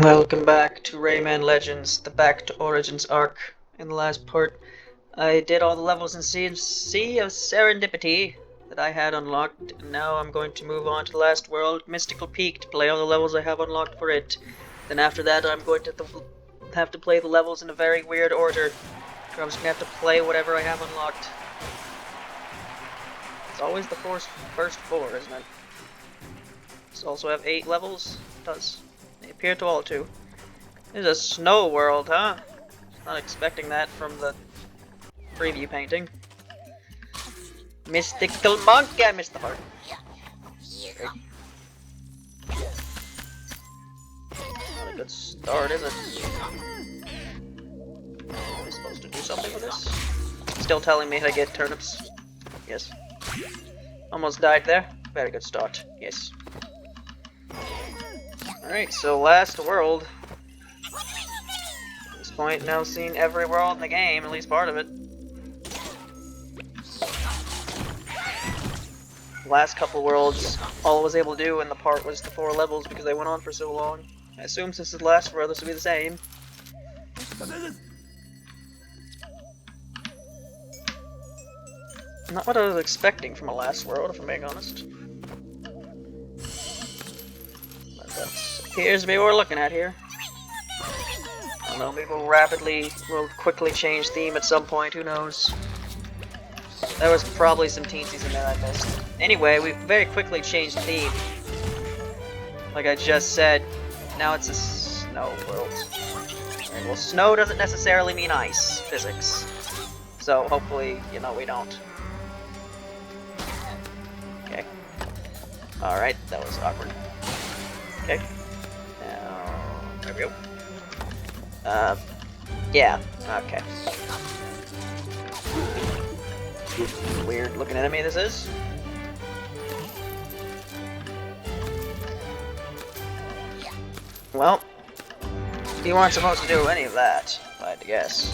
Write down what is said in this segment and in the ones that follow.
Welcome back to Rayman Legends, the Back to Origins arc. In the last part, I did all the levels in Sea of Serendipity that I had unlocked, and now I'm going to move on to the last world, Mystical Peak, to play all the levels I have unlocked for it. Then after that, I'm going to have to play the levels in a very weird order. I'm just going to have to play whatever I have unlocked. It's always the first four, isn't it? Does it also have 8 levels? It does. They appear to all to. This is a snow world, huh? Not expecting that from the preview painting. Mystical monkey! I missed the heart. Great. Not a good start, is it? Am I supposed to do something with this? Still telling me how to get turnips. Yes. Almost died there. Very good start. Yes. Alright, so last world. At this point, now seen every world in the game, at least part of it. Last couple worlds, all I was able to do in the part was the 4 levels because they went on for so long. I assume since this is the last world, this will be the same. Not what I was expecting from a last world, if I'm being honest. But that appears to be what we're looking at here. I don't know, maybe we'll quickly change theme at some point, who knows. There was probably some teensies in there I missed. Anyway, we very quickly changed theme. Like I just said, now it's a snow world. Right, well, snow doesn't necessarily mean ice, physics. So hopefully, you know, we don't. Okay. Alright, that was awkward. Okay. Now, there we go. Yeah, okay. Weird looking enemy this is. Well, you weren't supposed to do any of that, if I had to guess.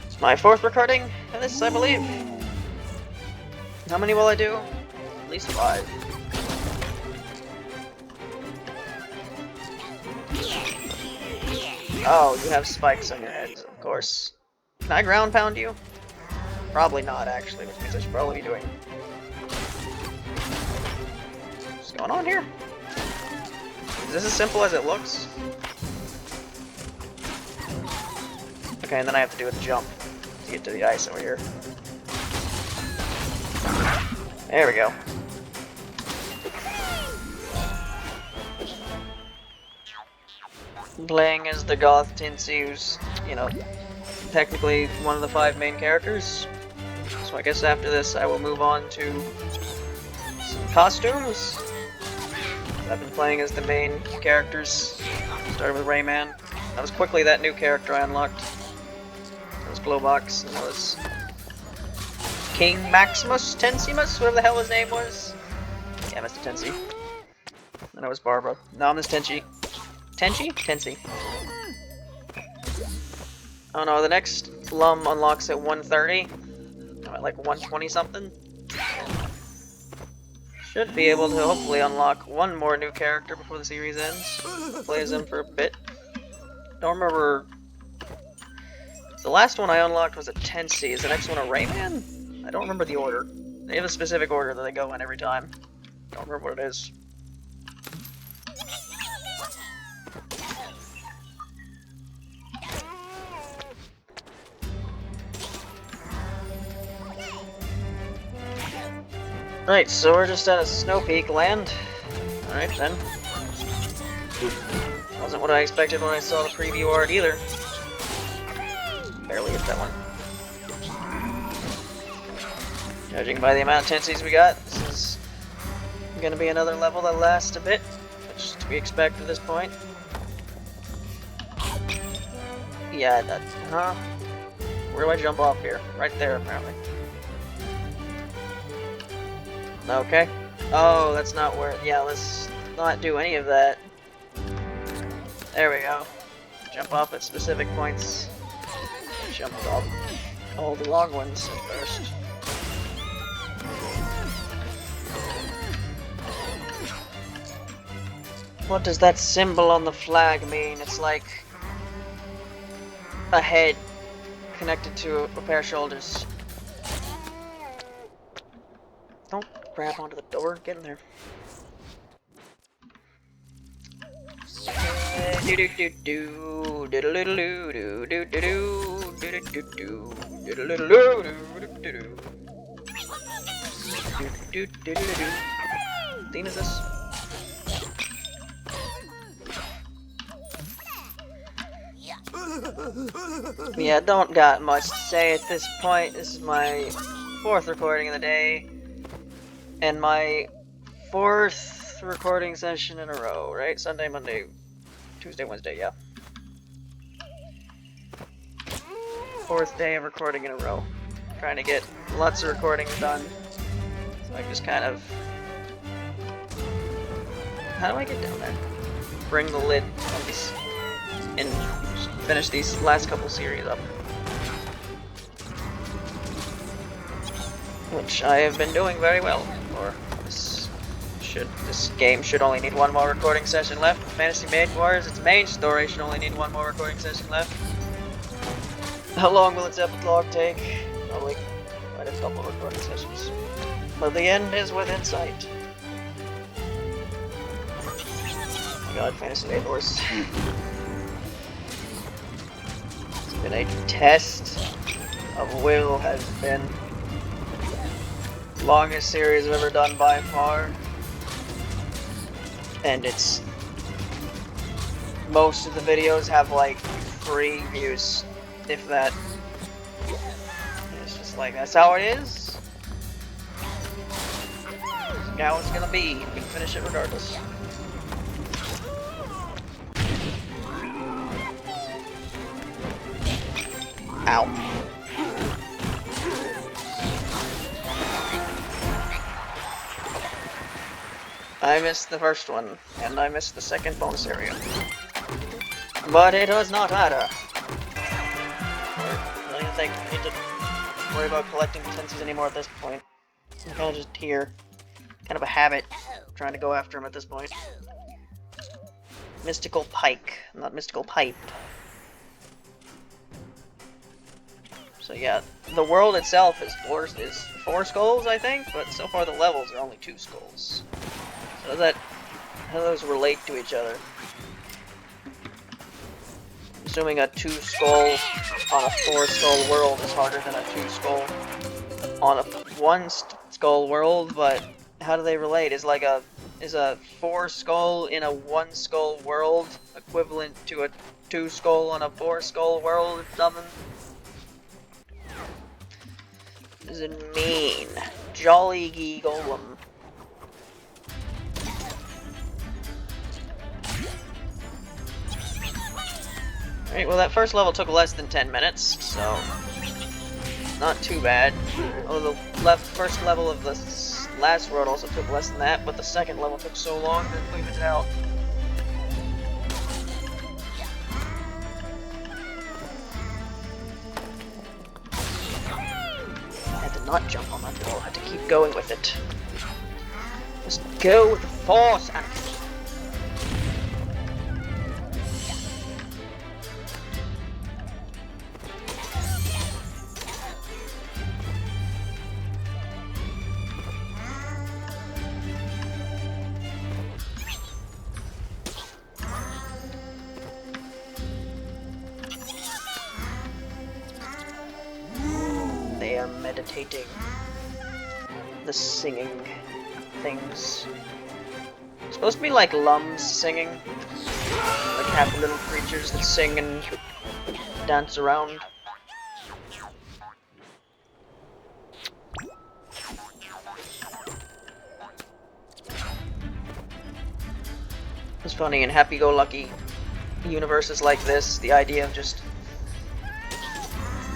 It's my 4th recording of this, I believe. How many will I do? At least 5. Oh, you have spikes on your heads, of course. Can I ground pound you? Probably not, actually, which means I should probably be doing. What's going on here? Is this as simple as it looks? Okay, and then I have to do a jump to get to the ice over here. There we go. Playing as the goth Tinsy, who's, you know, technically one of the 5 main characters. So I guess after this I will move on to some costumes. I've been playing as the main characters. Started with Rayman. That was quickly that new character I unlocked. That was Glowbox, and that was King Maximus Tensimus, whatever the hell his name was. Yeah, Mr. Tensi. And I was Barbara. Now I'm this Tenchi. Tenchi? Tensi. Oh no, the next Lum unlocks at 130. I'm at like 120 something. Should be able to hopefully unlock one more new character before the series ends. Play as him for a bit. Don't remember. The last one I unlocked was a Tensi. Is the next one a Rayman? I don't remember the order. They have a specific order that they go in every time. Don't remember what it is. Right, so we're just at a Snow Peak land. Alright then. Wasn't what I expected when I saw the preview art either. Barely hit that one. Judging by the amount of tensies we got, this is gonna be another level that lasts a bit, which is to be expected at this point. Yeah, that, huh? Where do I jump off here? Right there, apparently. Okay. Oh, that's not where... Yeah, let's not do any of that. There we go. Jump off at specific points. Jump off all the long ones at first. What does that symbol on the flag mean? It's like a head connected to a pair of shoulders. Don't grab onto the door. Get in there. Do do do do do do do do do do do do do do. Theme is this? Yeah, don't got much to say at this point. This is my 4th recording of the day, and my 4th recording session in a row, right? Sunday, Monday, Tuesday, Wednesday, yeah. 4th day of recording in a row. Trying to get lots of recordings done. So I just kind of... How do I get down there? Bring the lid on these... and finish these last couple series up. Which I have been doing very well. Or this game should only need one more recording session left. Fantasy Mage Wars, its main story should only need one more recording session left. How long will its epilogue take? Probably quite a couple recording sessions. But the end is within sight. Oh my god, Fantasy Mage Wars. It's been a test of will, has been longest series I've ever done by far. And it's... most of the videos have like 3 views, if that. It's just like, that's how it is. That's how it's gonna be. You can finish it regardless. Ow. I missed the first one, and I missed the second bonus area. But it does not matter. I don't even think I need to worry about collecting tenses anymore at this point. I'm kind of just here. Kind of a habit, trying to go after him at this point. Mystical Pike, not Mystical Pipe. So yeah, the world itself is 4 skulls, I think, but so far the levels are only 2 skulls. So how do those relate to each other? Assuming a 2 skull on a 4 skull world is harder than a 2 skull on a 1 skull world, but how do they relate? Is a 4 skull in a 1 skull world equivalent to a 2 skull on a 4 skull world or something? What does it mean? Jolly Gee Golem. Alright, well that first level took less than 10 minutes, so not too bad. Although the first level of the last world also took less than that, but the second level took so long to clean it out. I had to not jump on that wall, I had to keep going with it. Just go with the force, and meditating. The singing things. It's supposed to be like lums singing. Like happy little creatures that sing and dance around. It's funny, in happy-go-lucky universes like this, the idea of just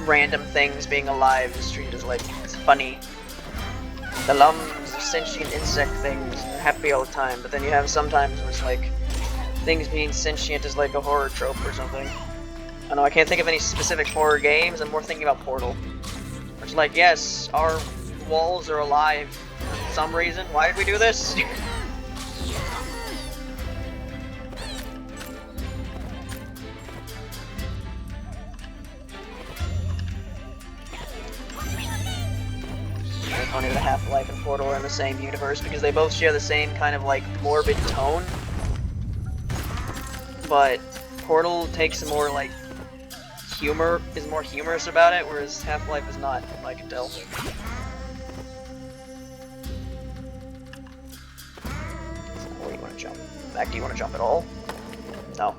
random things being alive is treated as like, it's funny. The lums are sentient insect things, they're happy all the time, but then you have sometimes where it's like, things being sentient is like a horror trope or something. I don't know, I can't think of any specific horror games, I'm more thinking about Portal. It's like, yes, our walls are alive for some reason, why did we do this? Half-Life and Portal are in the same universe because they both share the same kind of like morbid tone. But Portal takes a more like humor, is more humorous about it, whereas Half-Life is not, from what I can tell. Where do you want to jump? Back, do you want to jump at all? No.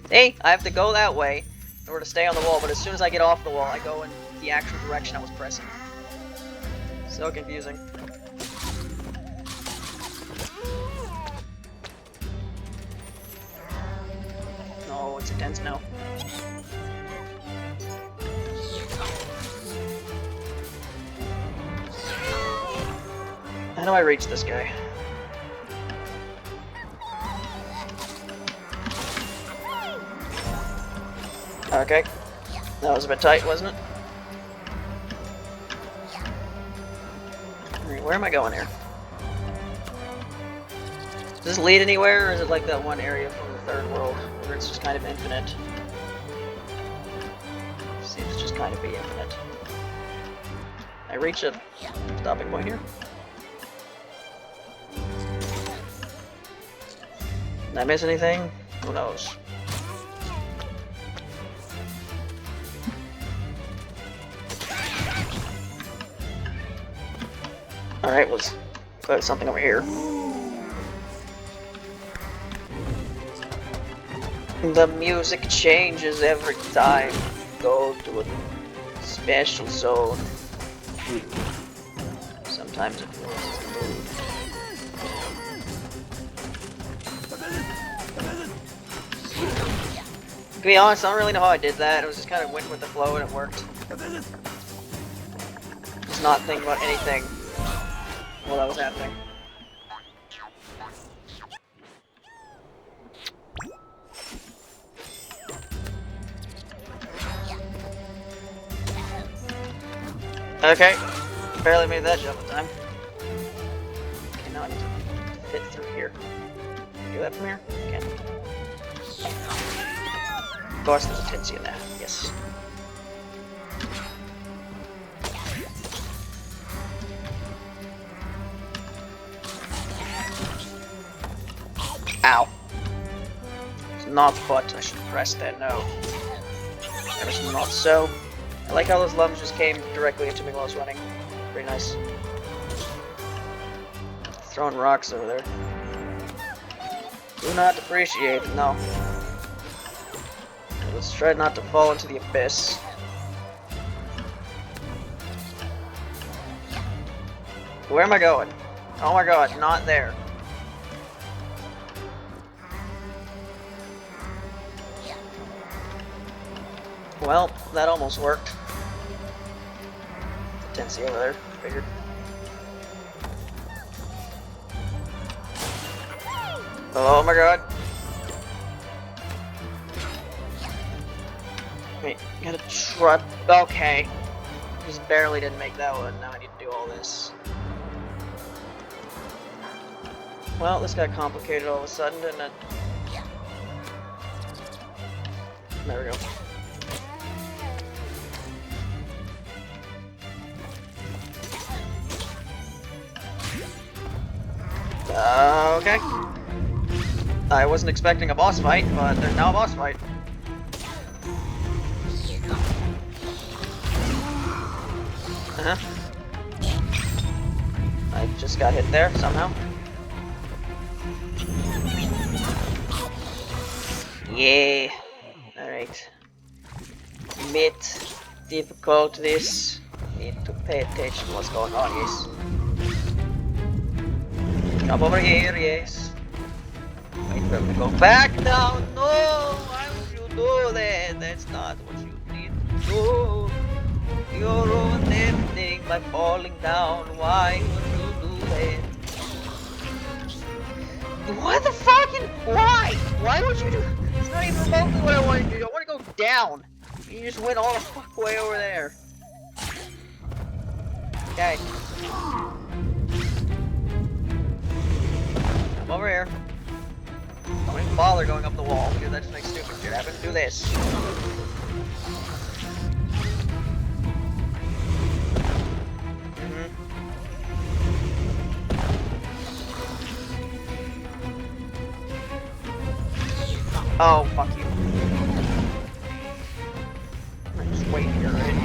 See, I have to go that way in order to stay on the wall, but as soon as I get off the wall, I go in the actual direction I was pressing. So confusing. Oh, it's intense now. How do I reach this guy? Okay. That was a bit tight, wasn't it? Alright, where am I going here? Does this lead anywhere, or is it like that one area from the third world, where it's just kind of infinite? Seems to just kind of be infinite. I reach a stopping point here. Did I miss anything? Who knows? Alright, let's put something over here. The music changes every time you go to a special zone. Sometimes it feels smooth. To be honest, I don't really know how I did that. It was just kind of went with the flow and it worked. Just not thinking about anything while that was happening. Okay, barely made that jump in time. Okay, now I need to fit through here. Do that from here? Can't. Of course, there's a tinsy in there. Yes. Ow. It's not the button. I should press that. No. Ever not so. I like how those lumps just came directly into me while I was running. Pretty nice. Throwing rocks over there. Do not appreciate it, no. Let's try not to fall into the abyss. Where am I going? Oh my god, not there. Well, that almost worked. Tensy over there, figured. Oh my god. Wait, gotta try. Okay. Just barely didn't make that one. Now I need to do all this. Well, this got complicated all of a sudden, didn't it? There we go. Okay. I wasn't expecting a boss fight, but there's now a boss fight. I just got hit there somehow. Yeah. Alright. Mid difficulties. Need to pay attention to what's going on, yes. Jump over here, yes. Wait for him to go back down. No! Why would you do that? That's not what you need to do. You ruined everything by falling down. Why would you do that? What the fucking? Why? Why would you do? It's not even remotely what I want to do. I want to go down. You just went all the fuck way over there. Okay. Come over here. Don't even bother going up the wall because that just makes stupid shit happen. Do this. Oh, fuck you. I just wait here, right?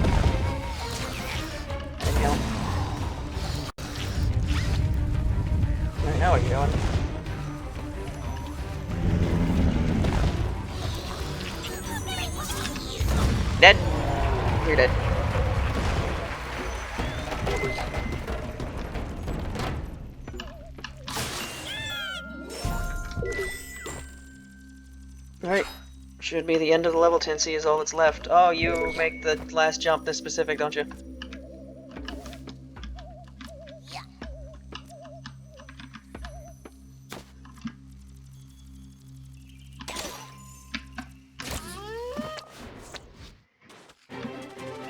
There you go. I know what you're doing. Dead. You're dead. Alright. Should be the end of the level. Tinsy is all that's left. Oh, you make the last jump this specific, don't you?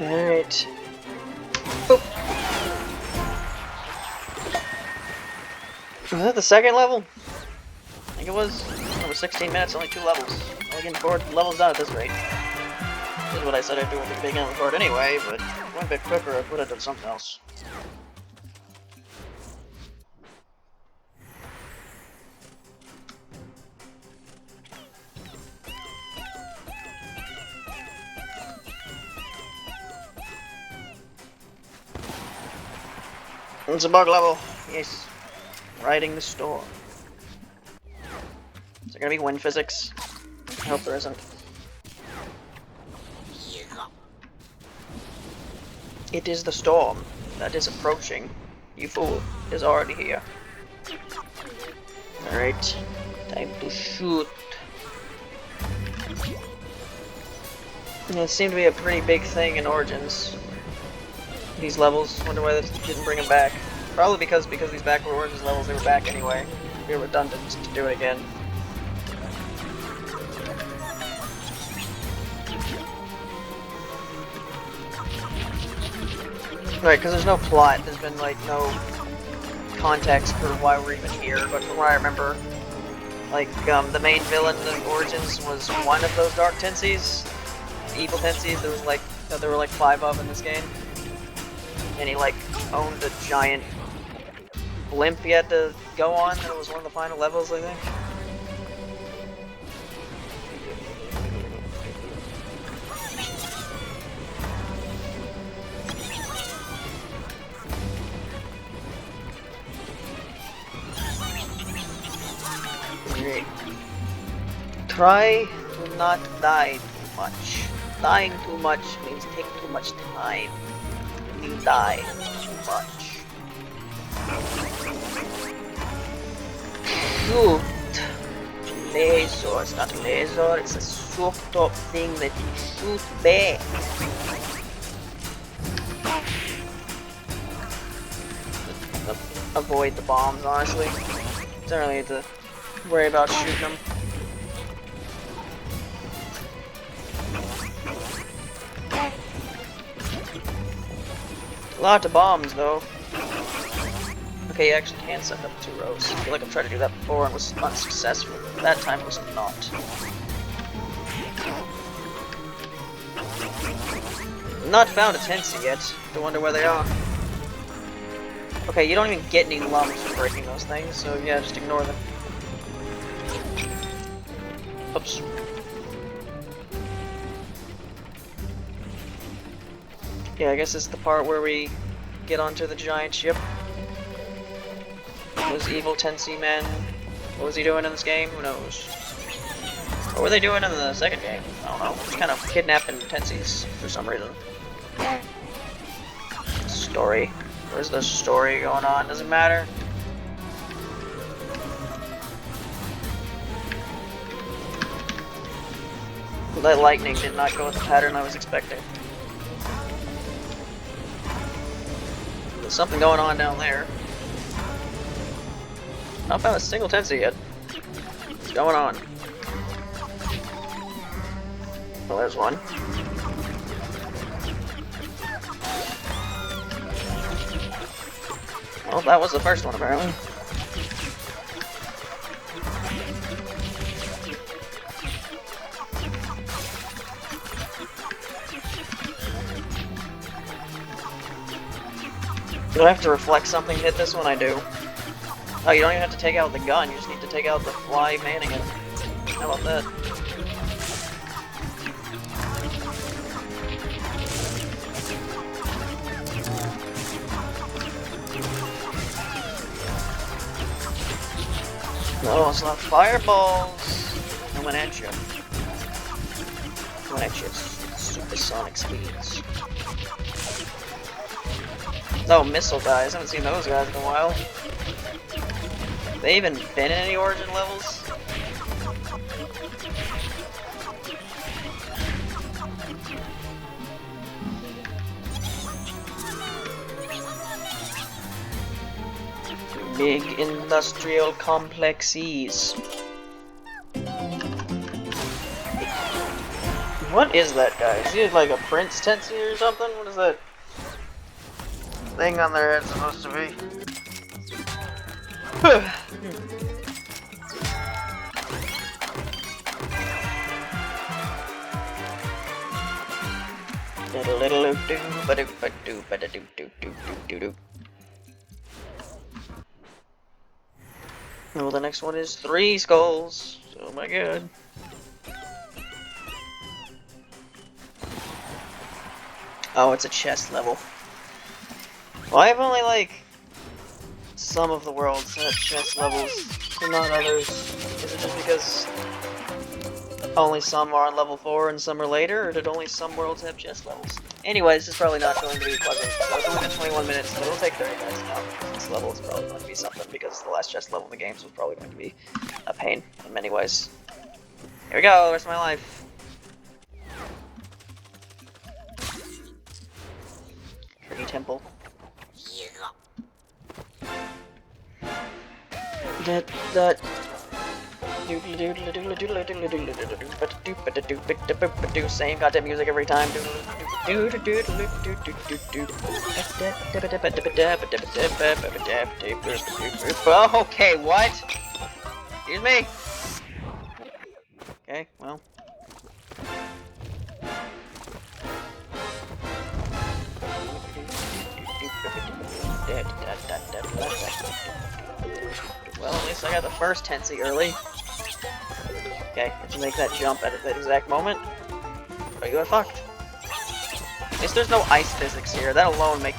Alright. Boop. Was that the second level? I think it was. Over 16 minutes, only 2 levels. Only getting 4 levels done at this rate. This is what I said I'd do at the beginning of the record anyway, but if I went a bit quicker, I would have done something else. It's a bug level. Yes. Riding the storm. Is there gonna be wind physics? I hope there isn't. It is the storm that is approaching. You fool is already here. Alright. Time to shoot. It seemed to be a pretty big thing in Origins. These levels. Wonder why they didn't bring them back. Probably because these backward Origins levels, they were back anyway. It'd be redundant to do it again. Right, because there's no plot. There's been, like, no context for why we're even here. But from what I remember, like, the main villain in Origins was one of those Dark Tensies. Evil Tensies. There was, like, there were, like, 5 of in this game. And he, like, owned a giant blimp he had to go on. It was one of the final levels, I think. Great. Try to not die too much. Dying too much means take too much time. You die too much. Shoot! Laser. It's not a laser, it's a soft top thing that you shoot back. Avoid the bombs, honestly. Don't really need to worry about shooting them. A lot of bombs, though. Okay, you actually can set up 2 rows. I feel like I've tried to do that before and was unsuccessful. That time it was not. Not found a Tensi yet. Don't wonder where they are. Okay, you don't even get any lumps for breaking those things, so yeah, just ignore them. Oops. Yeah, I guess it's the part where we get onto the giant ship. Those evil Tensi men. What was he doing in this game? Who knows? What were they doing in the second game? I don't know. Just kind of kidnapping Tensis for some reason. Story. Where's the story going on? Doesn't matter. That lightning did not go with the pattern I was expecting. There's something going on down there. Not found a single Tensi yet. What's going on? Well, there's one. Well, that was the first one, apparently. Do I have to reflect something to hit this one? I do. Oh, you don't even have to take out the gun, you just need to take out the fly manning it. How about that? No, it's not fireballs. Coming at you. Coming at you. Supersonic speeds. Oh, missile guys. I haven't seen those guys in a while. Have they even been in any Origin levels? Big industrial complexes. What is that guy? Is he like a Prince Tensi or something? What is that thing on their head supposed to be? Well, the next one is 3 skulls. Oh my god. Oh, it's a chest level. Well, I have only like some of the worlds have chest levels, but not others. Is it just because only some are on level 4 and some are later, or did only some worlds have chest levels? Anyways, this is probably not going to be pleasant. So it's only been 21 minutes, but it'll take 30 minutes now. This level is probably going to be something, because the last chest level in the games was probably going to be a pain in many ways. Here we go, the rest of my life. Tree temple. That. Same goddamn music every time. Okay, what? Excuse me? Okay, well. Well, at least I got the first Tensi early. Okay, did you make that jump at that exact moment? Or you got fucked. At least there's no ice physics here. That alone might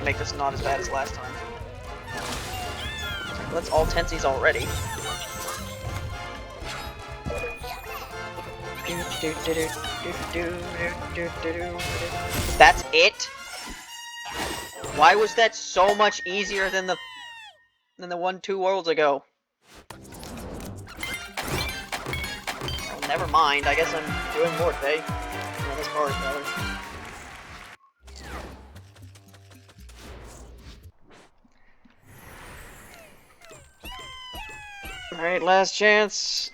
make this not as bad as last time. Well, that's all Tensi's already. That's it? Why was that so much easier than the one 2 worlds ago? Well, never mind. I guess I'm doing more today. On this part, rather. Alright, last chance.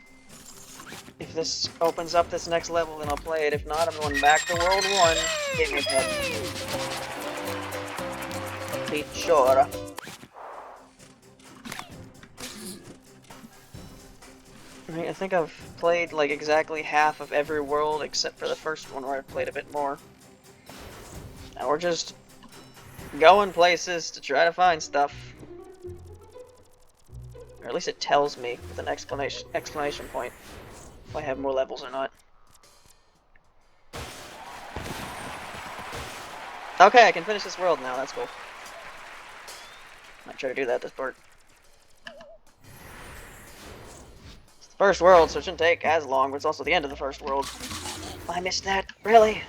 If this opens up this next level, then I'll play it. If not, I'm going back to World 1. Give me a pet. Sure. Right, I think I've played like exactly half of every world except for the first one where I played a bit more. Now we're just going places to try to find stuff. Or at least it tells me with an exclamation point if I have more levels or not. Okay, I can finish this world now, that's cool. Might try to do that this part. It's the first world, so it shouldn't take as long, but it's also the end of the first world. I missed that, really?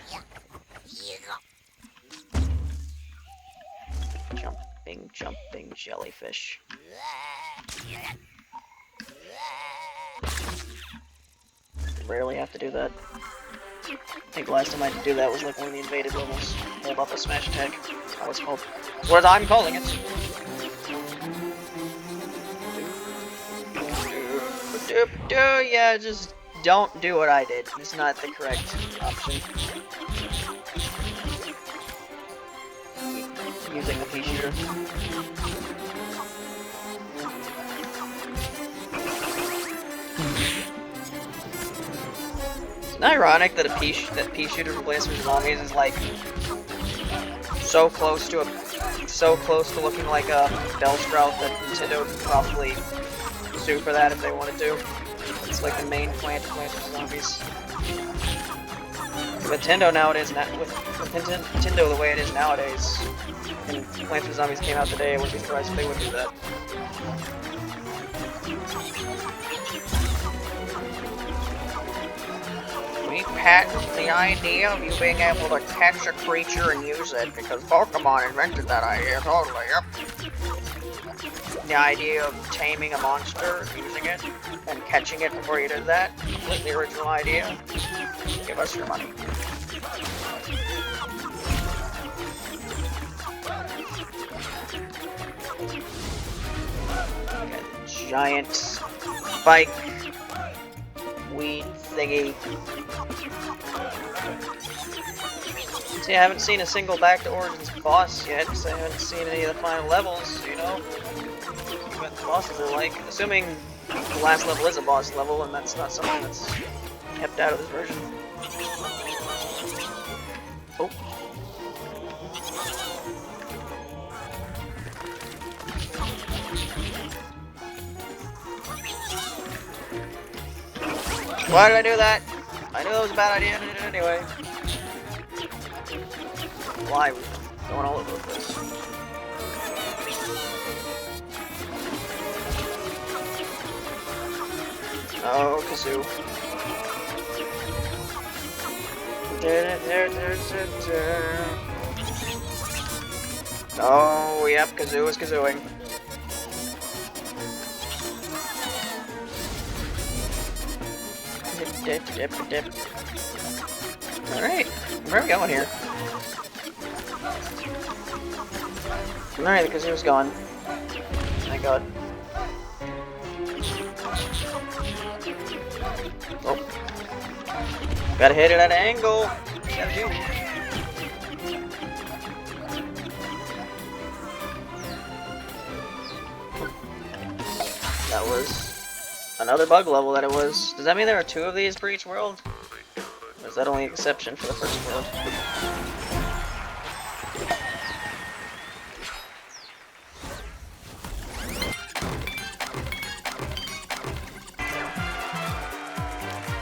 Jumping jellyfish. Rarely have to do that. I think the last time I had to do that was like one of the invaded levels. Hold up a smash attack. That's how it's called. That's what I'm calling it. Yeah, just don't do what I did. It's not the correct option. Using the pea shooter. It's ironic that pea shooter from Plants vs Zombies is like so close to looking like a Bellsprout that Nintendo could probably sue for that if they wanted to. It's like the main plant of Plants vs Zombies. Nintendo nowadays, with Nintendo the way it is nowadays, and Plants vs Zombies came out today, I wouldn't be surprised if they would do that. We patent the idea of you being able to catch a creature and use it, because Pokemon invented that idea, totally, yep. The idea of taming a monster, using it, and catching it before you did that, completely original idea. Give us your money. Giant spike weed thingy. See, I haven't seen a single Back to Origins boss yet, because I haven't seen any of the final levels, you know? What the bosses are like. Assuming the last level is a boss level, and that's not something that's kept out of this version. Oh. Why did I do that? I knew that was a bad idea, I did it anyway. Why was going all over the place? Oh, Kazoo. Oh, yep, Kazoo is kazooing. Dip. Alright, where are we going here? Alright, the Kazoo's gone. Thank God. Oh. Gotta hit it at an angle. Gotta do. That was another bug level that it was. Does that mean there are 2 of these for each world? Or is that only an exception for the first world?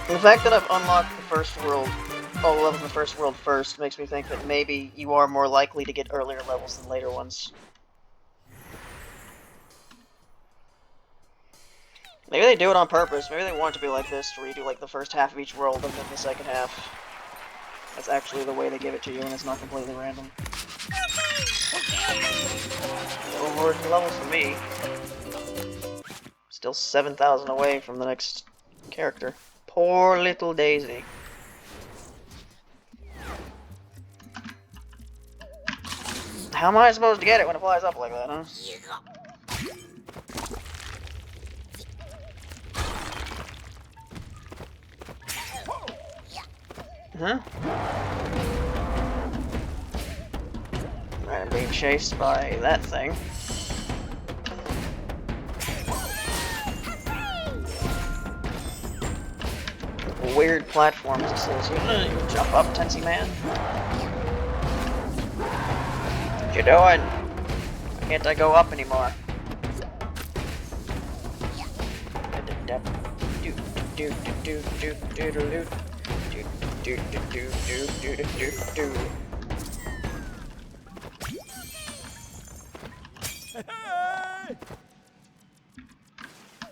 The fact that I've unlocked the first world, all the levels in the first world first, makes me think that maybe you are more likely to get earlier levels than later ones. Maybe they do it on purpose. Maybe they want it to be like this, where you do like the first half of each world and then the second half. That's actually the way they give it to you, and it's not completely random. Over the levels for me. Still 7,000 away from the next character. Poor little Daisy. How am I supposed to get it when it flies up like that, huh? Huh? Right, I'm being chased by that thing. Weird platforms this is. You jump up, Tensy Man. What you doing? Why can't I go up anymore?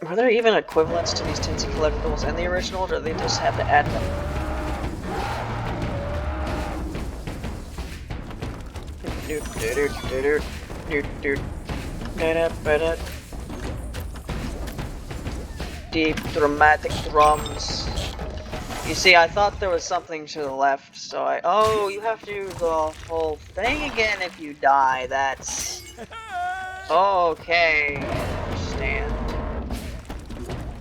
Are there even equivalents to these Tinsy collectibles in the original, or do they just have to add them? Deep dramatic drums. You see, I thought there was something to the left, so oh, you have to do the whole thing again if you die. That's... Okay, I understand.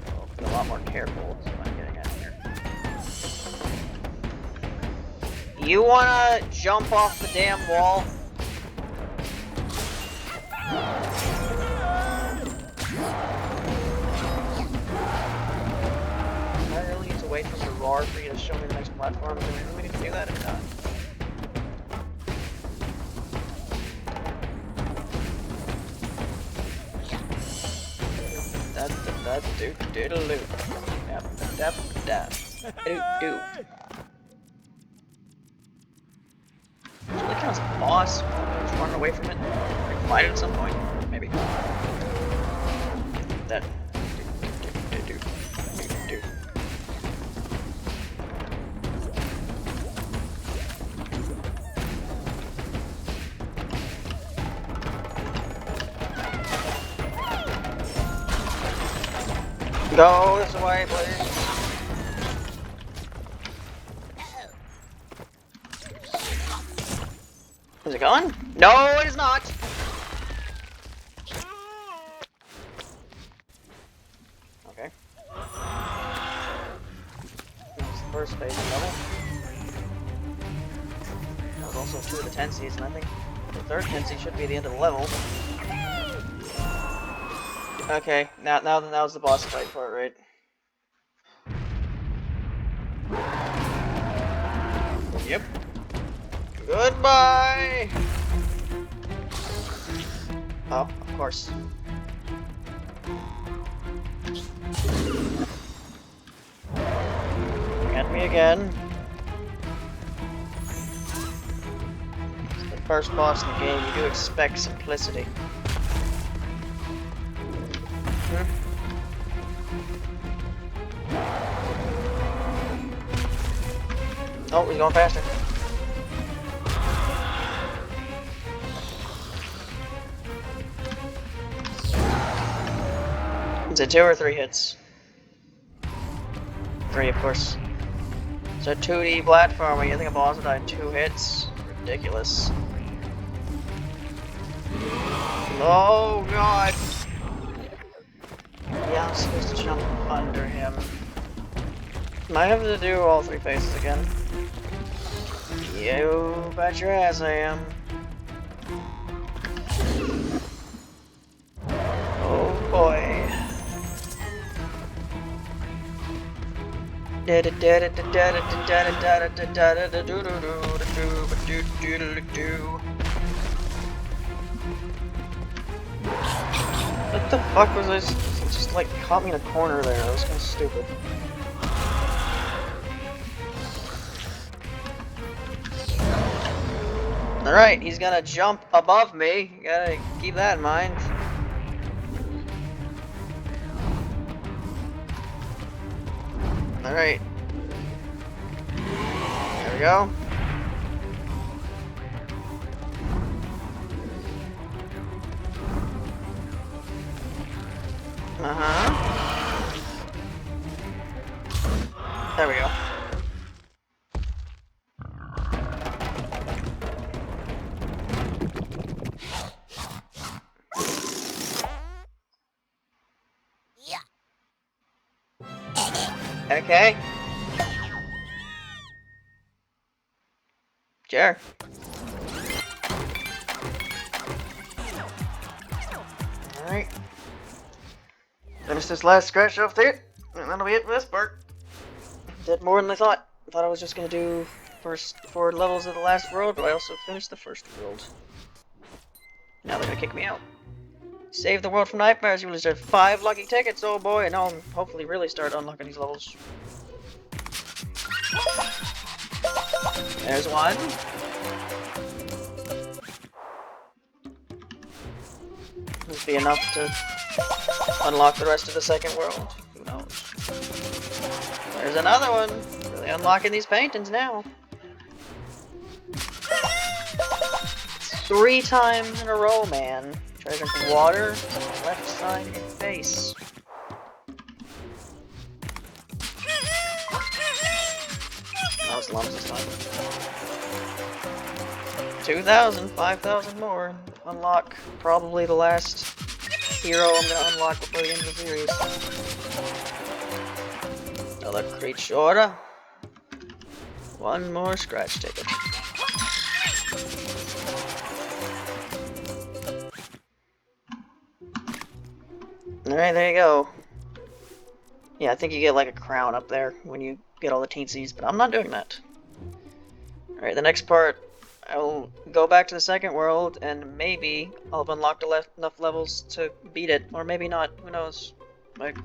I'll be a lot more careful is what I'm getting at here. You wanna jump off the damn wall? I really need to wait for the roar for you to show me the next platform. Do we really need to do that or not? Do-do-do-do-do. Dap-dap-dap. Do-do. Really counts as a boss. Just running away from it. Fight it at some point. Maybe. That. Go this way, please. Is it going? No, it is not! Okay. That's the first phase of the level. That was also 2 of the tensies, and I think the third tensie should be the end of the level. Okay, now's the boss fight part, right? Yep. Goodbye! Oh, of course. Get me again. It's the first boss in the game, you do expect simplicity. Oh, he's going faster. Is it 2 or 3 hits? 3, of course. It's a 2D platformer. You think a boss would die in 2 hits? Ridiculous. Oh god! Yeah, I'm supposed to jump under him. Might have to do all 3 phases again. You bet your ass I am. Oh boy. What the fuck was this? It just like caught me in a corner there. That was kind of stupid. Alright, he's gonna jump above me. You gotta keep that in mind. Alright. There we go. There we go. Okay. Sure. Alright. Finish this last scratch off there, and that'll be it for this part. Did more than I thought. I thought I was just gonna do first 4 levels of the last world, but I also finished the first world. Now they're gonna kick me out. Save the world from nightmares, you will deserve 5 lucky tickets, oh boy, and I'll hopefully really start unlocking these levels. There's one. This will be enough to unlock the rest of the second world. Who knows? There's another one. Really unlocking these paintings now. 3 times in a row, man. Try drinking water. Left side of your face. That was lumps this time. 2,000, 5,000 more. Unlock probably the last hero I'm gonna unlock before the end of the series. Another creature. 1 more scratch ticket. Alright, there you go. Yeah, I think you get like a crown up there when you get all the teensies, but I'm not doing that. Alright, the next part, I'll go back to the second world, and maybe I'll have unlocked enough levels to beat it, or maybe not, who knows. Like,